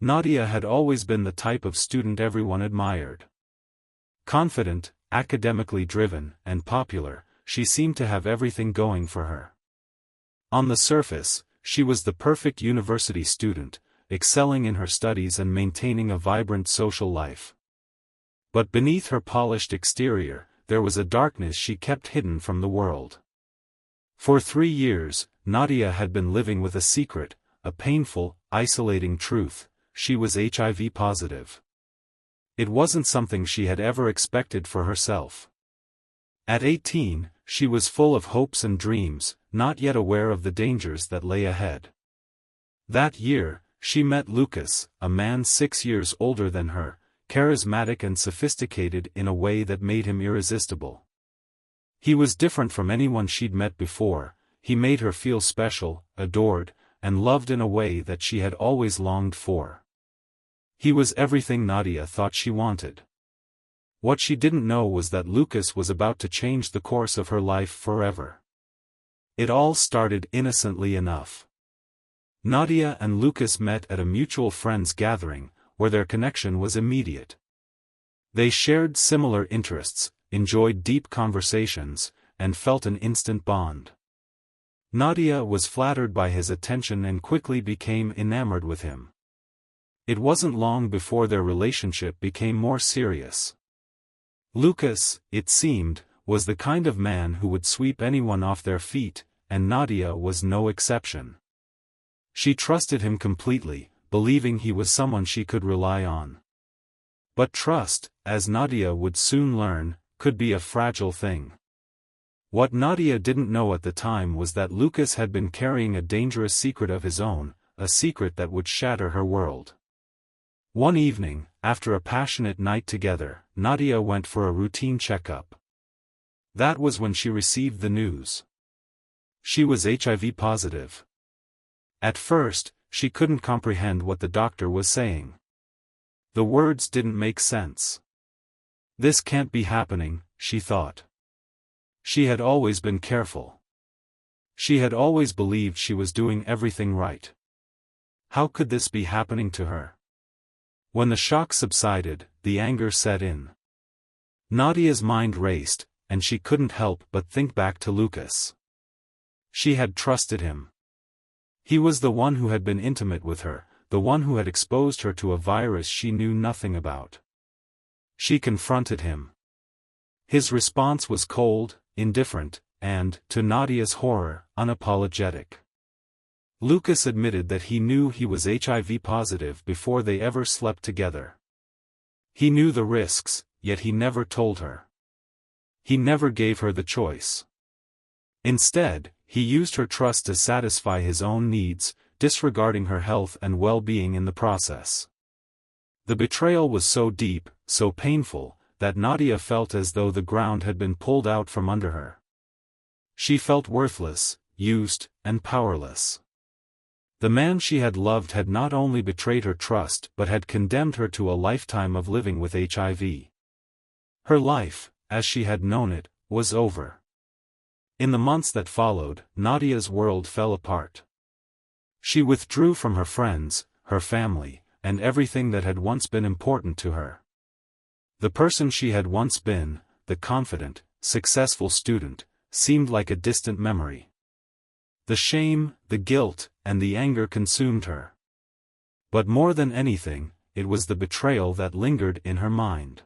Nadia had always been the type of student everyone admired. Confident, academically driven, and popular, she seemed to have everything going for her. On the surface, she was the perfect university student, excelling in her studies and maintaining a vibrant social life. But beneath her polished exterior, there was a darkness she kept hidden from the world. For 3 years, Nadia had been living with a secret, a painful, isolating truth: she was HIV positive. It wasn't something she had ever expected for herself. At 18, she was full of hopes and dreams, not yet aware of the dangers that lay ahead. That year, she met Lucas, a man 6 years older than her, charismatic and sophisticated in a way that made him irresistible. He was different from anyone she'd met before. He made her feel special, adored, and loved in a way that she had always longed for. He was everything Nadia thought she wanted. What she didn't know was that Lucas was about to change the course of her life forever. It all started innocently enough. Nadia and Lucas met at a mutual friends gathering, where their connection was immediate. They shared similar interests, enjoyed deep conversations, and felt an instant bond. Nadia was flattered by his attention and quickly became enamored with him. It wasn't long before their relationship became more serious. Lucas, it seemed, was the kind of man who would sweep anyone off their feet, and Nadia was no exception. She trusted him completely, believing he was someone she could rely on. But trust, as Nadia would soon learn, could be a fragile thing. What Nadia didn't know at the time was that Lucas had been carrying a dangerous secret of his own, a secret that would shatter her world. One evening, after a passionate night together, Nadia went for a routine checkup. That was when she received the news. She was HIV positive. At first, she couldn't comprehend what the doctor was saying. The words didn't make sense. This can't be happening, she thought. She had always been careful. She had always believed she was doing everything right. How could this be happening to her? When the shock subsided, the anger set in. Nadia's mind raced, and she couldn't help but think back to Lucas. She had trusted him. He was the one who had been intimate with her, the one who had exposed her to a virus she knew nothing about. She confronted him. His response was cold, indifferent, and, to Nadia's horror, unapologetic. Lucas admitted that he knew he was HIV positive before they ever slept together. He knew the risks, yet he never told her. He never gave her the choice. Instead, he used her trust to satisfy his own needs, disregarding her health and well-being in the process. The betrayal was so deep, so painful, that Nadia felt as though the ground had been pulled out from under her. She felt worthless, used, and powerless. The man she had loved had not only betrayed her trust but had condemned her to a lifetime of living with HIV. Her life, as she had known it, was over. In the months that followed, Nadia's world fell apart. She withdrew from her friends, her family, and everything that had once been important to her. The person she had once been, the confident, successful student, seemed like a distant memory. The shame, the guilt, and the anger consumed her. But more than anything, it was the betrayal that lingered in her mind.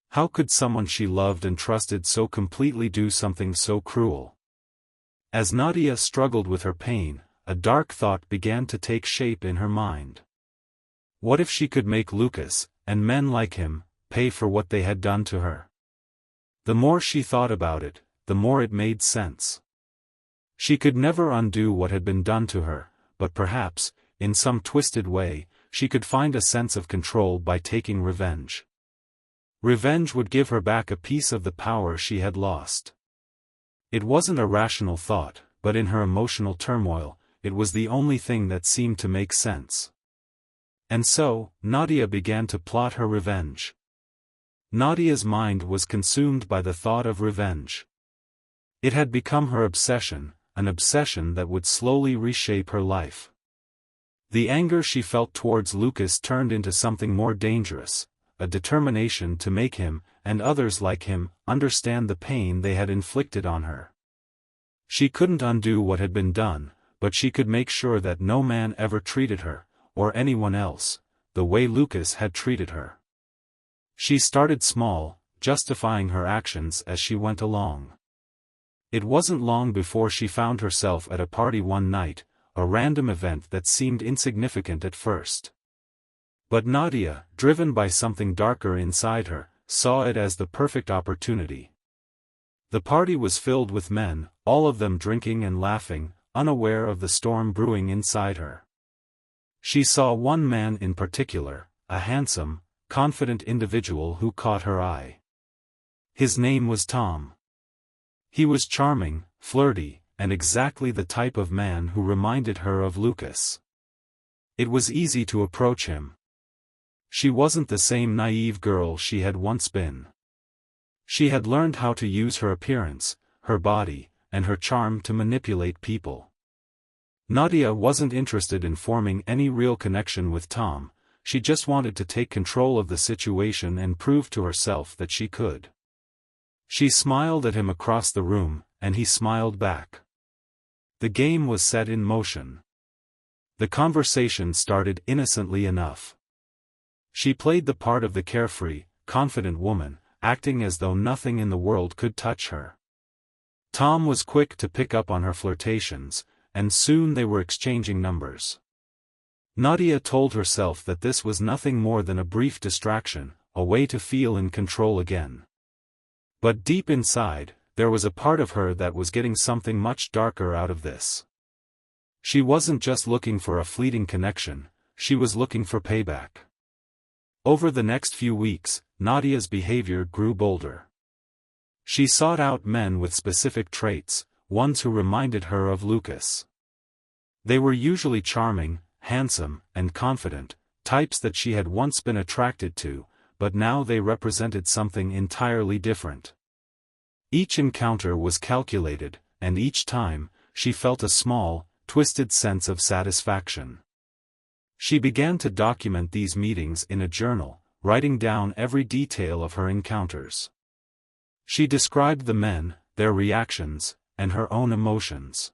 How could someone she loved and trusted so completely do something so cruel? As Nadia struggled with her pain, a dark thought began to take shape in her mind. What if she could make Lucas, and men like him, pay for what they had done to her? The more she thought about it, the more it made sense. She could never undo what had been done to her, but perhaps, in some twisted way, she could find a sense of control by taking revenge. Revenge would give her back a piece of the power she had lost. It wasn't a rational thought, but in her emotional turmoil, it was the only thing that seemed to make sense. And so, Nadia began to plot her revenge. Nadia's mind was consumed by the thought of revenge. It had become her obsession, an obsession that would slowly reshape her life. The anger she felt towards Lucas turned into something more dangerous, a determination to make him, and others like him, understand the pain they had inflicted on her. She couldn't undo what had been done, but she could make sure that no man ever treated her, or anyone else, the way Lucas had treated her. She started small, justifying her actions as she went along. It wasn't long before she found herself at a party one night, a random event that seemed insignificant at first. But Nadia, driven by something darker inside her, saw it as the perfect opportunity. The party was filled with men, all of them drinking and laughing, unaware of the storm brewing inside her. She saw one man in particular, a handsome, confident individual who caught her eye. His name was Tom. He was charming, flirty, and exactly the type of man who reminded her of Lucas. It was easy to approach him. She wasn't the same naive girl she had once been. She had learned how to use her appearance, her body, and her charm to manipulate people. Nadia wasn't interested in forming any real connection with Tom, she just wanted to take control of the situation and prove to herself that she could. She smiled at him across the room, and he smiled back. The game was set in motion. The conversation started innocently enough. She played the part of the carefree, confident woman, acting as though nothing in the world could touch her. Tom was quick to pick up on her flirtations, and soon they were exchanging numbers. Nadia told herself that this was nothing more than a brief distraction, a way to feel in control again. But deep inside, there was a part of her that was getting something much darker out of this. She wasn't just looking for a fleeting connection, she was looking for payback. Over the next few weeks, Nadia's behavior grew bolder. She sought out men with specific traits, ones who reminded her of Lucas. They were usually charming, handsome, and confident, types that she had once been attracted to, but now they represented something entirely different. Each encounter was calculated, and each time, she felt a small, twisted sense of satisfaction. She began to document these meetings in a journal, writing down every detail of her encounters. She described the men, their reactions, and her own emotions.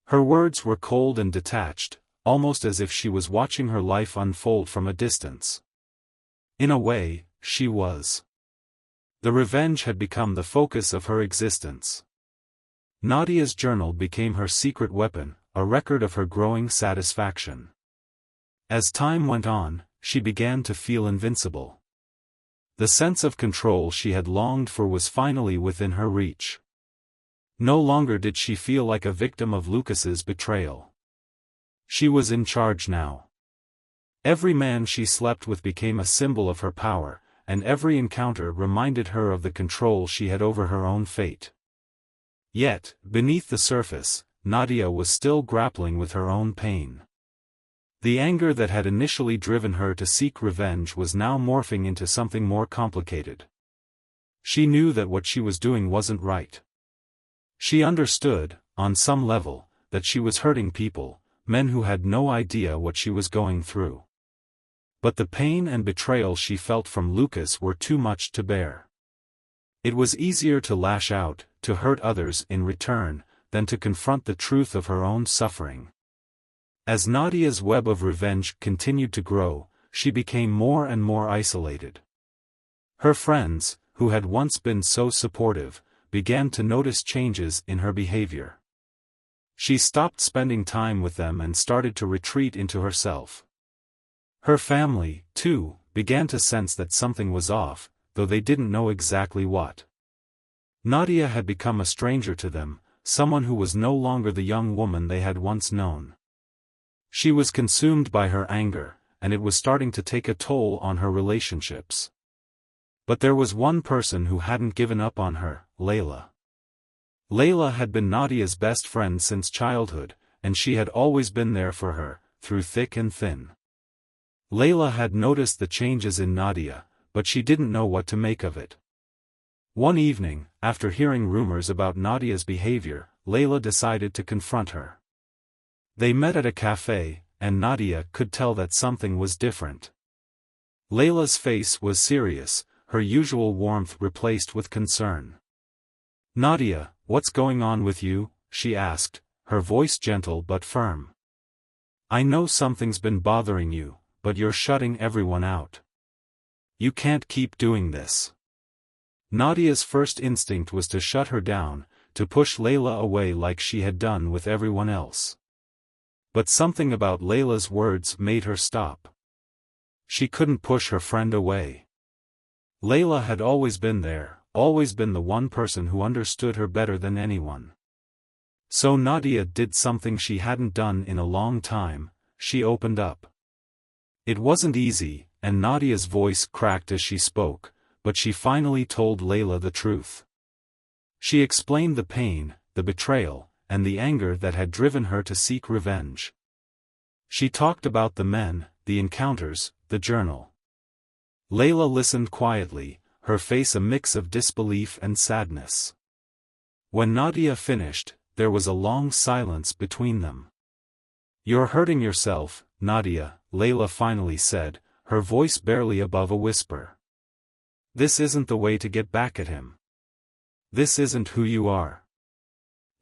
Her words were cold and detached, almost as if she was watching her life unfold from a distance. In a way, she was. The revenge had become the focus of her existence. Nadia's journal became her secret weapon, a record of her growing satisfaction. As time went on, she began to feel invincible. The sense of control she had longed for was finally within her reach. No longer did she feel like a victim of Lucas's betrayal. She was in charge now. Every man she slept with became a symbol of her power, and every encounter reminded her of the control she had over her own fate. Yet, beneath the surface, Nadia was still grappling with her own pain. The anger that had initially driven her to seek revenge was now morphing into something more complicated. She knew that what she was doing wasn't right. She understood, on some level, that she was hurting people, men who had no idea what she was going through. But the pain and betrayal she felt from Lucas were too much to bear. It was easier to lash out, to hurt others in return, than to confront the truth of her own suffering. As Nadia's web of revenge continued to grow, she became more and more isolated. Her friends, who had once been so supportive, began to notice changes in her behavior. She stopped spending time with them and started to retreat into herself. Her family, too, began to sense that something was off, though they didn't know exactly what. Nadia had become a stranger to them, someone who was no longer the young woman they had once known. She was consumed by her anger, and it was starting to take a toll on her relationships. But there was one person who hadn't given up on her, Layla. Layla had been Nadia's best friend since childhood, and she had always been there for her, through thick and thin. Layla had noticed the changes in Nadia, but she didn't know what to make of it. One evening, after hearing rumors about Nadia's behavior, Layla decided to confront her. They met at a cafe, and Nadia could tell that something was different. Layla's face was serious, her usual warmth replaced with concern. "Nadia, what's going on with you?" she asked, her voice gentle but firm. "I know something's been bothering you, but you're shutting everyone out. You can't keep doing this." Nadia's first instinct was to shut her down, to push Layla away like she had done with everyone else. But something about Layla's words made her stop. She couldn't push her friend away. Layla had always been there, always been the one person who understood her better than anyone. So Nadia did something she hadn't done in a long time, she opened up. It wasn't easy, and Nadia's voice cracked as she spoke, but she finally told Layla the truth. She explained the pain, the betrayal, and the anger that had driven her to seek revenge. She talked about the men, the encounters, the journal. Layla listened quietly, her face a mix of disbelief and sadness. When Nadia finished, there was a long silence between them. "You're hurting yourself, Nadia," Layla finally said, her voice barely above a whisper. "This isn't the way to get back at him. This isn't who you are."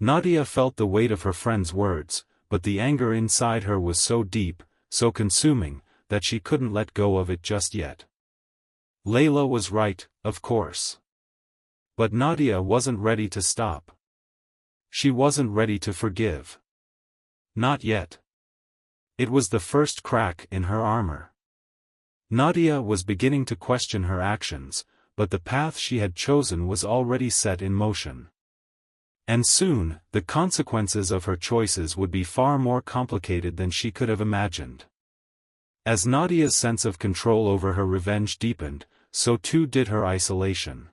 Nadia felt the weight of her friend's words, but the anger inside her was so deep, so consuming, that she couldn't let go of it just yet. Layla was right, of course. But Nadia wasn't ready to stop. She wasn't ready to forgive. Not yet. It was the first crack in her armor. Nadia was beginning to question her actions, but the path she had chosen was already set in motion. And soon, the consequences of her choices would be far more complicated than she could have imagined. As Nadia's sense of control over her revenge deepened, so too did her isolation.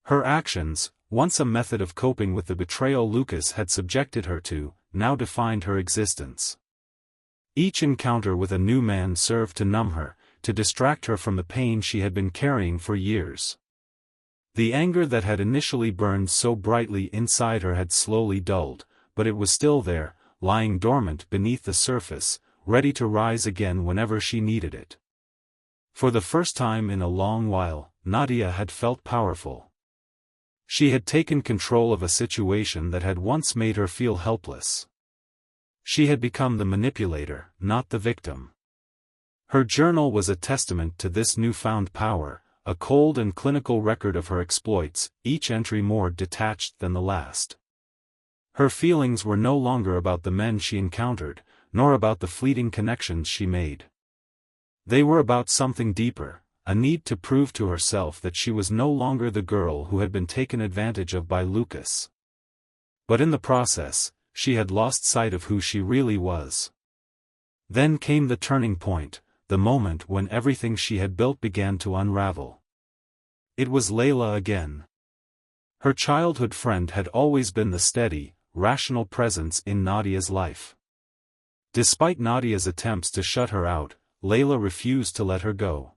Her actions, once a method of coping with the betrayal Lucas had subjected her to, now defined her existence. Each encounter with a new man served to numb her, to distract her from the pain she had been carrying for years. The anger that had initially burned so brightly inside her had slowly dulled, but it was still there, lying dormant beneath the surface, ready to rise again whenever she needed it. For the first time in a long while, Nadia had felt powerful. She had taken control of a situation that had once made her feel helpless. She had become the manipulator, not the victim. Her journal was a testament to this newfound power, a cold and clinical record of her exploits, each entry more detached than the last. Her feelings were no longer about the men she encountered, nor about the fleeting connections she made. They were about something deeper, a need to prove to herself that she was no longer the girl who had been taken advantage of by Lucas. But in the process, she had lost sight of who she really was. Then came the turning point, the moment when everything she had built began to unravel. It was Layla again. Her childhood friend had always been the steady, rational presence in Nadia's life. Despite Nadia's attempts to shut her out, Layla refused to let her go.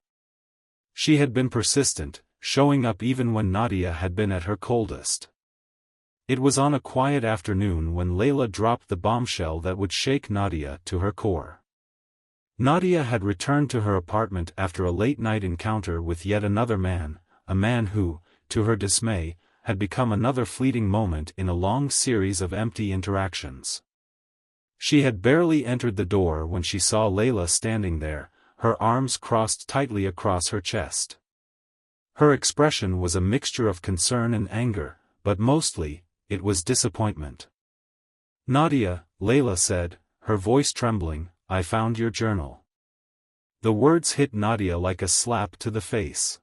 She had been persistent, showing up even when Nadia had been at her coldest. It was on a quiet afternoon when Layla dropped the bombshell that would shake Nadia to her core. Nadia had returned to her apartment after a late-night encounter with yet another man, a man who, to her dismay, had become another fleeting moment in a long series of empty interactions. She had barely entered the door when she saw Layla standing there, her arms crossed tightly across her chest. Her expression was a mixture of concern and anger, but mostly, it was disappointment. "Nadia," Layla said, her voice trembling, "I found your journal." The words hit Nadia like a slap to the face.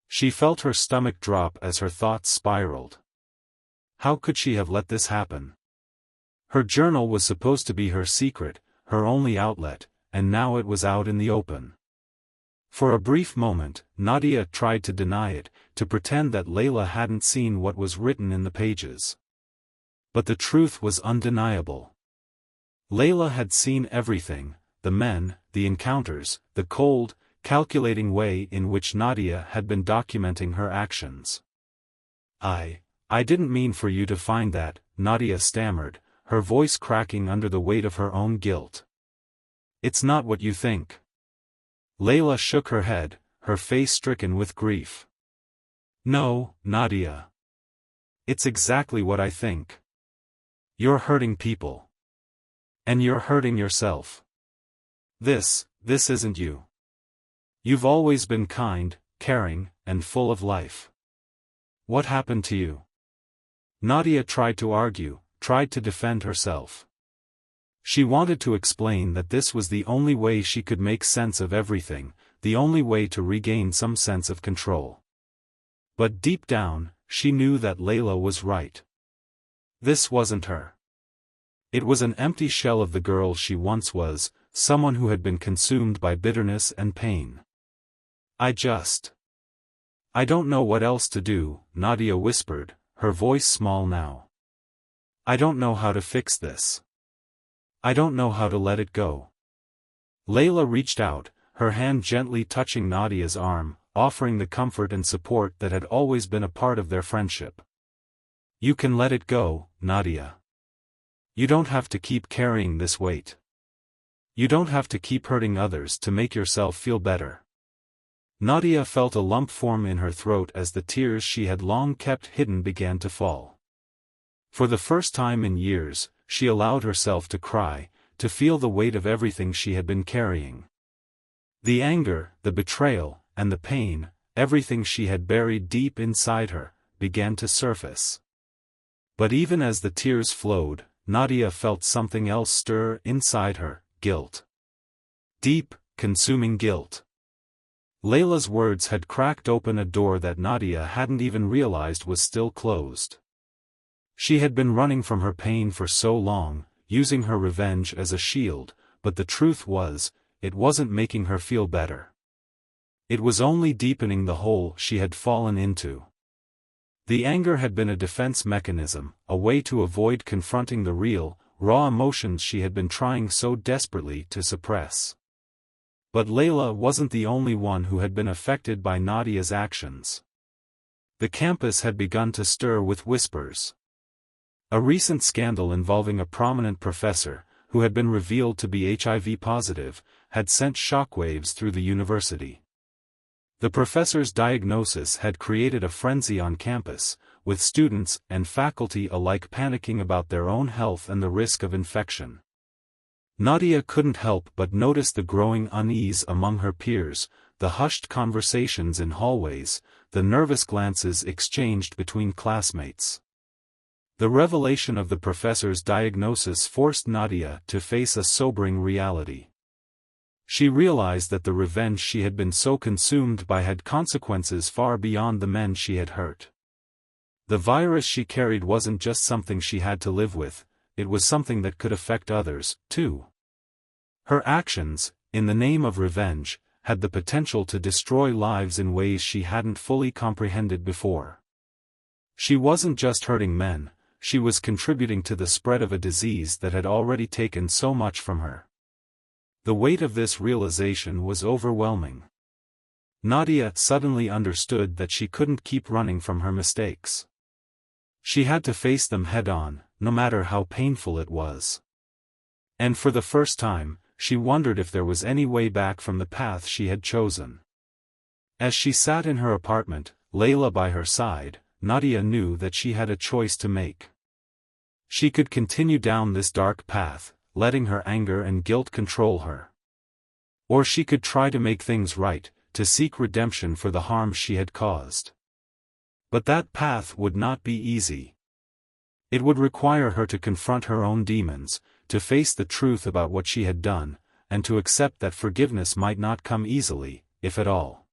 She felt her stomach drop as her thoughts spiraled. How could she have let this happen? Her journal was supposed to be her secret, her only outlet, and now it was out in the open. For a brief moment, Nadia tried to deny it, to pretend that Layla hadn't seen what was written in the pages. But the truth was undeniable. Layla had seen everything, the men, the encounters, the cold, calculating way in which Nadia had been documenting her actions. I didn't mean for you to find that," Nadia stammered, her voice cracking under the weight of her own guilt. It's not what you think. Layla shook her head, her face stricken with grief. No, Nadia. It's exactly what I think. You're hurting people. And you're hurting yourself. This isn't you. You've always been kind, caring, and full of life. What happened to you? Nadia tried to argue, tried to defend herself. She wanted to explain that this was the only way she could make sense of everything, the only way to regain some sense of control. But deep down, she knew that Layla was right. This wasn't her. It was an empty shell of the girl she once was, someone who had been consumed by bitterness and pain. I don't know what else to do, Nadia whispered, her voice small now. I don't know how to fix this. I don't know how to let it go. Layla reached out, her hand gently touching Nadia's arm, offering the comfort and support that had always been a part of their friendship. You can let it go, Nadia. You don't have to keep carrying this weight. You don't have to keep hurting others to make yourself feel better. Nadia felt a lump form in her throat as the tears she had long kept hidden began to fall. For the first time in years, she allowed herself to cry, to feel the weight of everything she had been carrying. The anger, the betrayal, and the pain, everything she had buried deep inside her, began to surface. But even as the tears flowed, Nadia felt something else stir inside her, guilt. Deep, consuming guilt. Layla's words had cracked open a door that Nadia hadn't even realized was still closed. She had been running from her pain for so long, using her revenge as a shield, but the truth was, it wasn't making her feel better. It was only deepening the hole she had fallen into. The anger had been a defense mechanism, a way to avoid confronting the real, raw emotions she had been trying so desperately to suppress. But Layla wasn't the only one who had been affected by Nadia's actions. The campus had begun to stir with whispers. A recent scandal involving a prominent professor, who had been revealed to be HIV-positive, had sent shockwaves through the university. The professor's diagnosis had created a frenzy on campus, with students and faculty alike panicking about their own health and the risk of infection. Nadia couldn't help but notice the growing unease among her peers, the hushed conversations in hallways, the nervous glances exchanged between classmates. The revelation of the professor's diagnosis forced Nadia to face a sobering reality. She realized that the revenge she had been so consumed by had consequences far beyond the men she had hurt. The virus she carried wasn't just something she had to live with, it was something that could affect others, too. Her actions, in the name of revenge, had the potential to destroy lives in ways she hadn't fully comprehended before. She wasn't just hurting men, she was contributing to the spread of a disease that had already taken so much from her. The weight of this realization was overwhelming. Nadia suddenly understood that she couldn't keep running from her mistakes. She had to face them head-on, no matter how painful it was. And for the first time, she wondered if there was any way back from the path she had chosen. As she sat in her apartment, Layla by her side, Nadia knew that she had a choice to make. She could continue down this dark path, letting her anger and guilt control her. Or she could try to make things right, to seek redemption for the harm she had caused. But that path would not be easy. It would require her to confront her own demons, to face the truth about what she had done, and to accept that forgiveness might not come easily, if at all.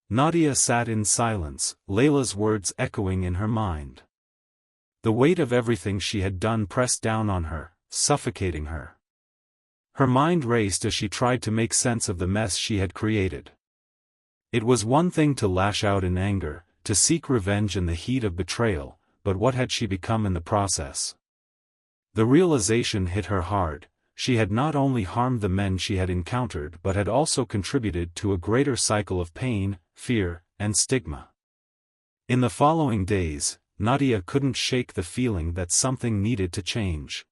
Nadia sat in silence, Layla's words echoing in her mind. The weight of everything she had done pressed down on her, suffocating her. Her mind raced as she tried to make sense of the mess she had created. It was one thing to lash out in anger, to seek revenge in the heat of betrayal, but what had she become in the process? The realization hit her hard. She had not only harmed the men she had encountered but had also contributed to a greater cycle of pain, fear, and stigma. In the following days, Nadia couldn't shake the feeling that something needed to change.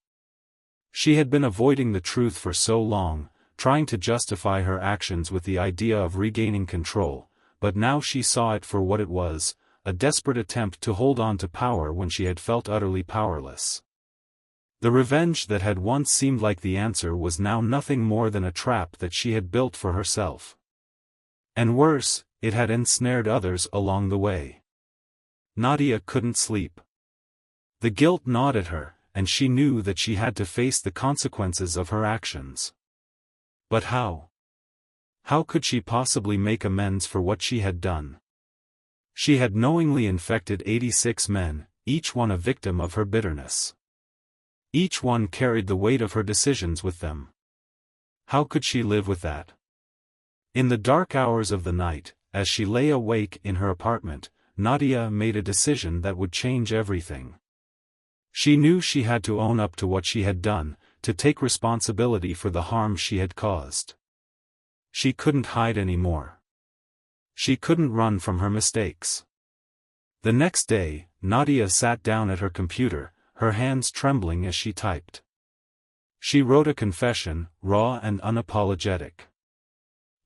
She had been avoiding the truth for so long, trying to justify her actions with the idea of regaining control, but now she saw it for what it was, a desperate attempt to hold on to power when she had felt utterly powerless. The revenge that had once seemed like the answer was now nothing more than a trap that she had built for herself. And worse, it had ensnared others along the way. Nadia couldn't sleep. The guilt gnawed at her, and she knew that she had to face the consequences of her actions. But how? How could she possibly make amends for what she had done? She had knowingly infected 86 men, each one a victim of her bitterness. Each one carried the weight of her decisions with them. How could she live with that? In the dark hours of the night, as she lay awake in her apartment, Nadia made a decision that would change everything. She knew she had to own up to what she had done, to take responsibility for the harm she had caused. She couldn't hide anymore. She couldn't run from her mistakes. The next day, Nadia sat down at her computer, her hands trembling as she typed. She wrote a confession, raw and unapologetic.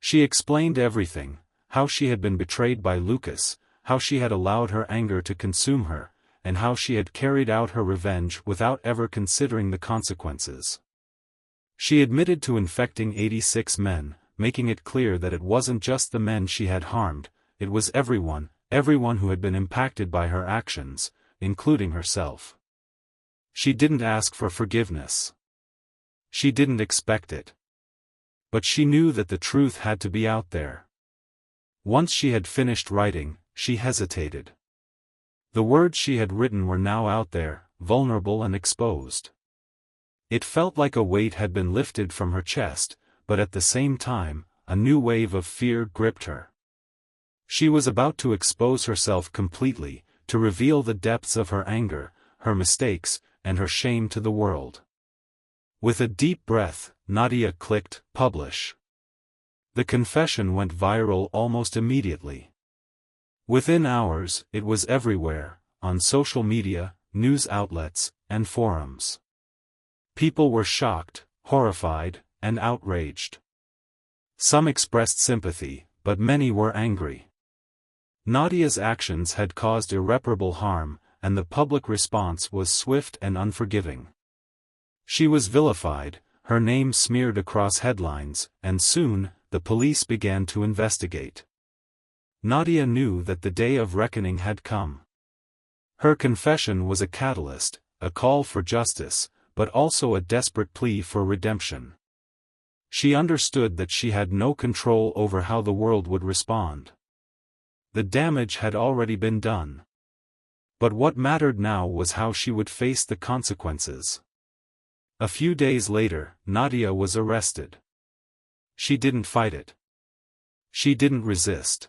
She explained everything, how she had been betrayed by Lucas, how she had allowed her anger to consume her, and how she had carried out her revenge without ever considering the consequences. She admitted to infecting 86 men, making it clear that it wasn't just the men she had harmed, it was everyone who had been impacted by her actions, including herself. She didn't ask for forgiveness. She didn't expect it. But she knew that the truth had to be out there. Once she had finished writing, she hesitated. The words she had written were now out there, vulnerable and exposed. It felt like a weight had been lifted from her chest, but at the same time, a new wave of fear gripped her. She was about to expose herself completely, to reveal the depths of her anger, her mistakes, and her shame to the world. With a deep breath, Nadia clicked publish. The confession went viral almost immediately. Within hours, it was everywhere, on social media, news outlets, and forums. People were shocked, horrified, and outraged. Some expressed sympathy, but many were angry. Nadia's actions had caused irreparable harm, and the public response was swift and unforgiving. She was vilified, her name smeared across headlines, and soon, the police began to investigate. Nadia knew that the day of reckoning had come. Her confession was a catalyst, a call for justice, but also a desperate plea for redemption. She understood that she had no control over how the world would respond. The damage had already been done. But what mattered now was how she would face the consequences. A few days later, Nadia was arrested. She didn't fight it. She didn't resist.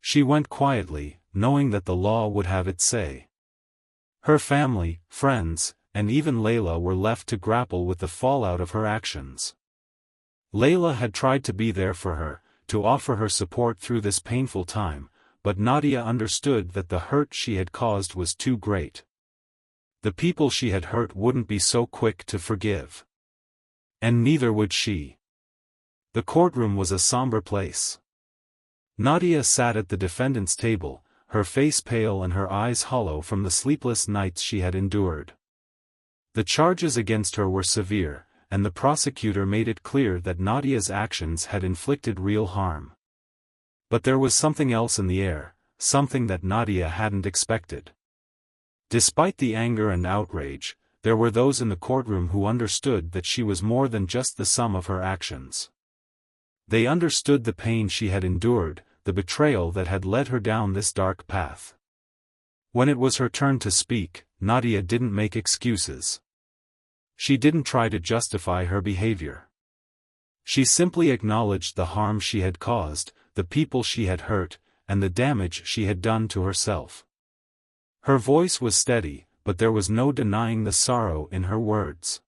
She went quietly, knowing that the law would have its say. Her family, friends, and even Layla were left to grapple with the fallout of her actions. Layla had tried to be there for her, to offer her support through this painful time, but Nadia understood that the hurt she had caused was too great. The people she had hurt wouldn't be so quick to forgive. And neither would she. The courtroom was a somber place. Nadia sat at the defendant's table, her face pale and her eyes hollow from the sleepless nights she had endured. The charges against her were severe, and the prosecutor made it clear that Nadia's actions had inflicted real harm. But there was something else in the air, something that Nadia hadn't expected. Despite the anger and outrage, there were those in the courtroom who understood that she was more than just the sum of her actions. They understood the pain she had endured, the betrayal that had led her down this dark path. When it was her turn to speak, Nadia didn't make excuses. She didn't try to justify her behavior. She simply acknowledged the harm she had caused, the people she had hurt, and the damage she had done to herself. Her voice was steady, but there was no denying the sorrow in her words.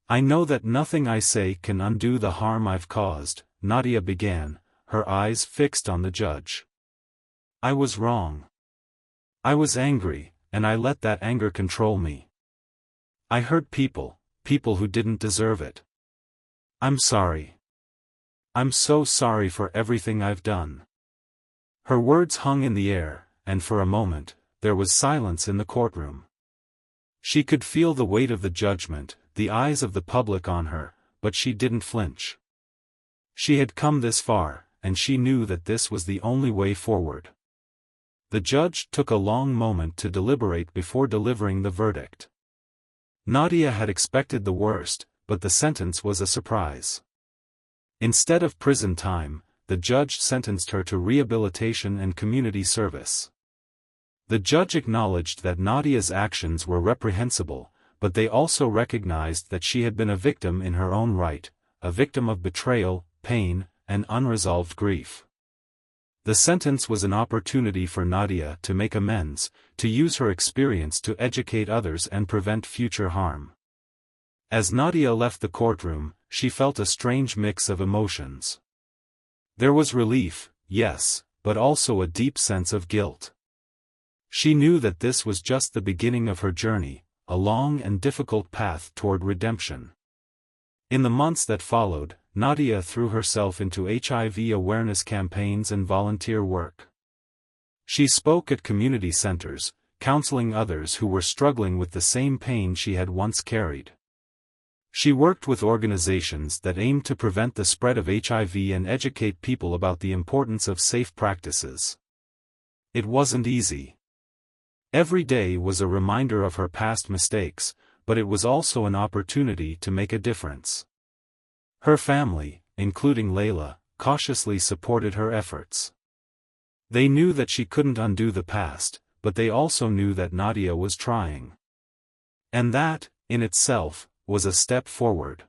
"I know that nothing I say can undo the harm I've caused," Nadia began, her eyes fixed on the judge. "I was wrong. I was angry, and I let that anger control me. I hurt people who didn't deserve it. I'm sorry. I'm so sorry for everything I've done." Her words hung in the air, and for a moment, there was silence in the courtroom. She could feel the weight of the judgment, the eyes of the public on her, but she didn't flinch. She had come this far, and she knew that this was the only way forward. The judge took a long moment to deliberate before delivering the verdict. Nadia had expected the worst, but the sentence was a surprise. Instead of prison time, the judge sentenced her to rehabilitation and community service. The judge acknowledged that Nadia's actions were reprehensible, but they also recognized that she had been a victim in her own right, a victim of betrayal, pain, and unresolved grief. The sentence was an opportunity for Nadia to make amends, to use her experience to educate others and prevent future harm. As Nadia left the courtroom, she felt a strange mix of emotions. There was relief, yes, but also a deep sense of guilt. She knew that this was just the beginning of her journey, a long and difficult path toward redemption. In the months that followed, Nadia threw herself into HIV awareness campaigns and volunteer work. She spoke at community centers, counseling others who were struggling with the same pain she had once carried. She worked with organizations that aimed to prevent the spread of HIV and educate people about the importance of safe practices. It wasn't easy. Every day was a reminder of her past mistakes, but it was also an opportunity to make a difference. Her family, including Layla, cautiously supported her efforts. They knew that she couldn't undo the past, but they also knew that Nadia was trying. And that, in itself, was a step forward.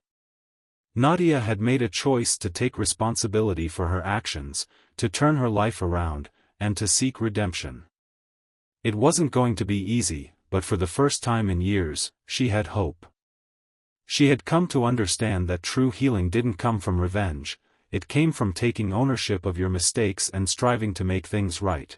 Nadia had made a choice to take responsibility for her actions, to turn her life around, and to seek redemption. It wasn't going to be easy, but for the first time in years, she had hope. She had come to understand that true healing didn't come from revenge, it came from taking ownership of your mistakes and striving to make things right.